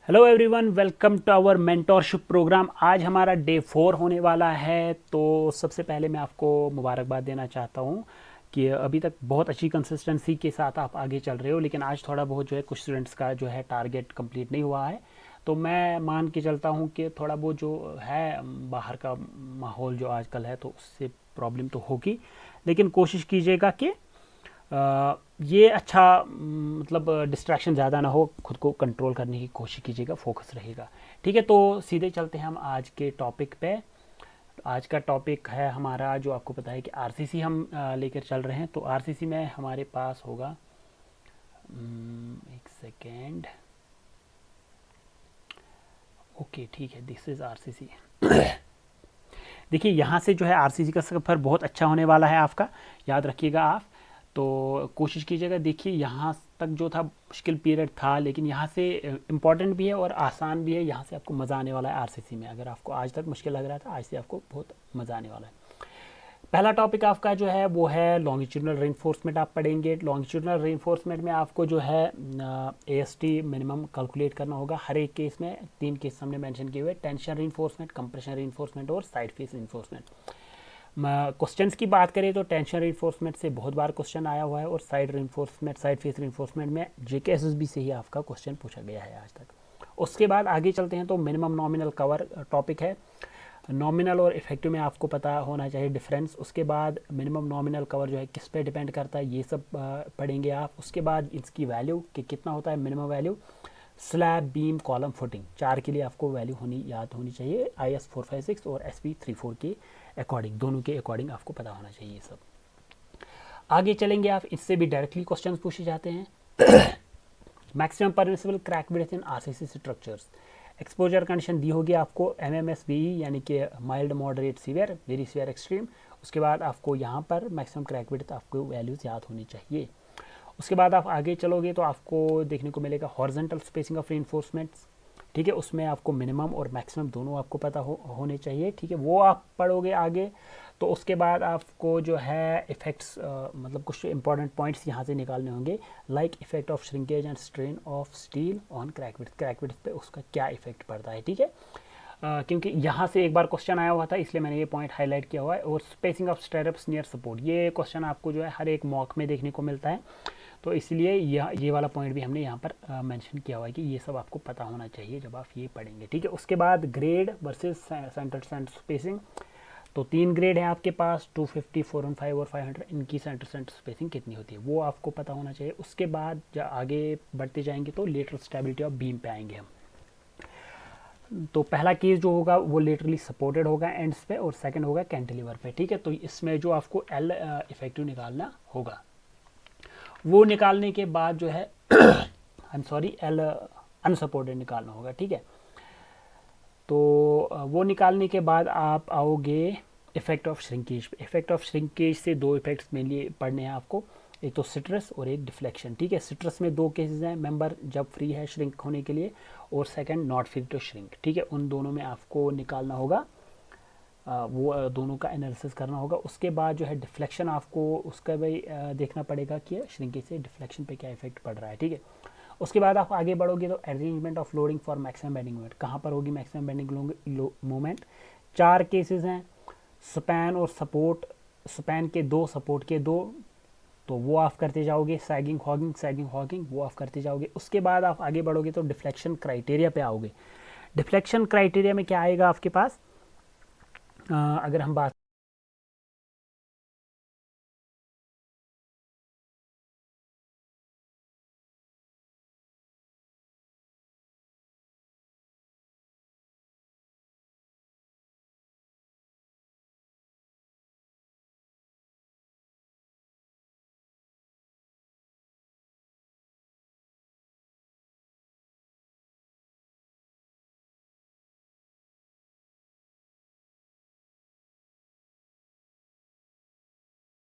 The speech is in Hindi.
Hello everyone, welcome to our mentorship program. आज हमारा डे 4 होने वाला है। तो सबसे पहले मैं आपको मुबारकबाद देना चाहता हूँ कि अभी तक बहुत अच्छी कंसिस्टेंसी के साथ आप आगे चल रहे हो, लेकिन आज थोड़ा बहुत जो है कुछ स्टूडेंट्स का जो है टारगेट कंप्लीट नहीं हुआ है। तो मैं मान के चलता हूँ कि थोड़ा बहुत जो है बाहर का माहौल जो आजकल है तो उससे प्रॉब्लम तो होगी, लेकिन कोशिश कीजिएगा कि ये अच्छा मतलब डिस्ट्रैक्शन ज़्यादा ना हो, खुद को कंट्रोल करने की कोशिश कीजिएगा, फोकस रहेगा। ठीक है, तो सीधे चलते हैं हम आज के टॉपिक पे। आज का टॉपिक है हमारा, जो आपको पता है कि आरसीसी हम लेकर चल रहे हैं। तो आरसीसी में हमारे पास होगा, एक सेकेंड, ओके ठीक है, दिस इज़ आरसीसी। देखिए यहाँ से जो है आरसीसी का सफ़र बहुत अच्छा होने वाला है आपका, याद रखिएगा आप। तो कोशिश कीजिएगा। देखिए यहाँ तक जो था मुश्किल पीरियड था, लेकिन यहाँ से इम्पॉर्टेंट भी है और आसान भी है। यहाँ से आपको मज़ा आने वाला है आरसीसी में। अगर आपको आज तक मुश्किल लग रहा था, आज से आपको बहुत मज़ा आने वाला है। पहला टॉपिक आपका जो है वो है लॉन्गिट्यूडनल रेनफोर्समेंट। आप पढ़ेंगे लॉन्गिट्यूडनल रेनफोर्समेंट में आपको जो है एएसटी मिनिमम कैलकुलेट करना होगा। हर एक केस में 3 केस हमने मेंशन किए हुए, टेंशन रेनफोर्समेंट, कंप्रेशन रेनफोर्समेंट और साइड फेस रेनफोर्समेंट। क्वेश्चंस की बात करें तो टेंशन रेनफोर्समेंट से बहुत बार क्वेश्चन आया हुआ है, और side reinforcement, side face reinforcement में जेकेएसएसबी से ही आपका क्वेश्चन पूछा गया है आज तक। उसके बाद आगे चलते हैं तो मिनिमम नॉमिनल कवर टॉपिक है। नॉमिनल और इफेक्टिव में आपको पता होना चाहिए डिफरेंस। उसके बाद मिनिमम नॉमिनल कवर जो है किस पे डिपेंड करता है, ये सब पढ़ेंगे आप। उसके बाद इसकी वैल्यू कि कितना होता है minimum value. Slab, beam, column, footing, 4 के लिए आपको वैल्यू याद होनी चाहिए। IS 456 और SP 34 के अकॉर्डिंग, दोनों के अकॉर्डिंग आपको पता होना चाहिए ये सब। आगे चलेंगे आप, इससे भी डायरेक्टली क्वेश्चन पूछे जाते हैं। मैक्सिमम परमिसिबल क्रैक विड्थ इन आरसीसी स्ट्रक्चर्स। एक्सपोजर कंडीशन दी होगी आपको MMSVE, यानी कि mild, moderate, severe, very severe, extreme. उसके बाद आपको यहाँ पर मैक्सिमम क्रैक विड्थ आपको वैल्यूज याद होनी चाहिए। उसके बाद आप आगे चलोगे तो आपको देखने को मिलेगा हॉरिजॉन्टल स्पेसिंग ऑफ रेनफोर्समेंट्स। ठीक है, उसमें आपको मिनिमम और मैक्सिमम दोनों आपको पता होने चाहिए। ठीक है, वो आप पढ़ोगे आगे। तो उसके बाद आपको जो है इफेक्ट्स, मतलब कुछ इंपॉर्टेंट पॉइंट्स यहाँ से निकालने होंगे, like effect of shrinkage and strain of steel on crack width. Crack width पे उसका क्या इफेक्ट पड़ता है। ठीक है, क्योंकि यहाँ से एक बार क्वेश्चन आया हुआ था, इसलिए मैंने ये पॉइंट हाईलाइट किया हुआ है। और स्पेसिंग ऑफ स्टेरअप्स नियर सपोर्ट, ये क्वेश्चन आपको जो है हर एक मॉक में देखने को मिलता है, तो इसलिए ये वाला पॉइंट भी हमने यहाँ पर मेंशन किया हुआ है कि ये सब आपको पता होना चाहिए जब आप ये पढ़ेंगे। ठीक है, उसके बाद grade versus centre centre spacing. तो 3 ग्रेड है आपके पास, 250, 415 और 500। इनकी सेंटर सेंटर स्पेसिंग कितनी होती है वो आपको पता होना चाहिए। उसके बाद जब आगे बढ़ते जाएंगे तो लेटरल स्टेबिलिटी ऑफ बीम पे आएंगे हम। तो पहला केस जो होगा वो लेटरली सपोर्टेड होगा एंड्स पे, और सेकंड होगा कैंटिलीवर पे। ठीक है, तो इसमें जो आपको L इफेक्टिव निकालना होगा, वो निकालने के बाद जो है I am sorry, L unsupported निकालना होगा। ठीक है, तो वो निकालने के बाद आप आओगे इफेक्ट ऑफ श्रिंकेज पे। इफेक्ट ऑफ श्रिंकेज से 2 इफेक्ट्स मेनली पढ़ने हैं आपको, एक तो सिट्रस और एक डिफ्लेक्शन। ठीक है, सिट्रस में 2 केसेस हैं, मेंबर जब फ्री है श्रिंक होने के लिए, और second not free to shrink. ठीक है, उन दोनों में आपको निकालना होगा, वो दोनों का एनालिसिस करना होगा। उसके बाद जो है डिफ्लेक्शन, आपको उसका भी देखना पड़ेगा कि श्रिंकेज से डिफ्लेक्शन पे क्या इफेक्ट पड़ रहा है। ठीक है, उसके बाद आप आगे बढ़ोगे तो arrangement of loading for maximum bending moment, कहाँ पर होगी मैक्सिमम बेंडिंग मोमेंट। 4 केसेस हैं, स्पैन और सपोर्ट, स्पैन के 2, सपोर्ट के 2, तो वो आप करते जाओगे। सैगिंग हॉगिंग, सैगिंग हॉगिंग, वो आप करते जाओगे। उसके बाद आप आगे बढ़ोगे तो डिफ्लेक्शन क्राइटेरिया पे आओगे। डिफ्लेक्शन क्राइटेरिया में क्या आएगा आपके पास, अगर हम बात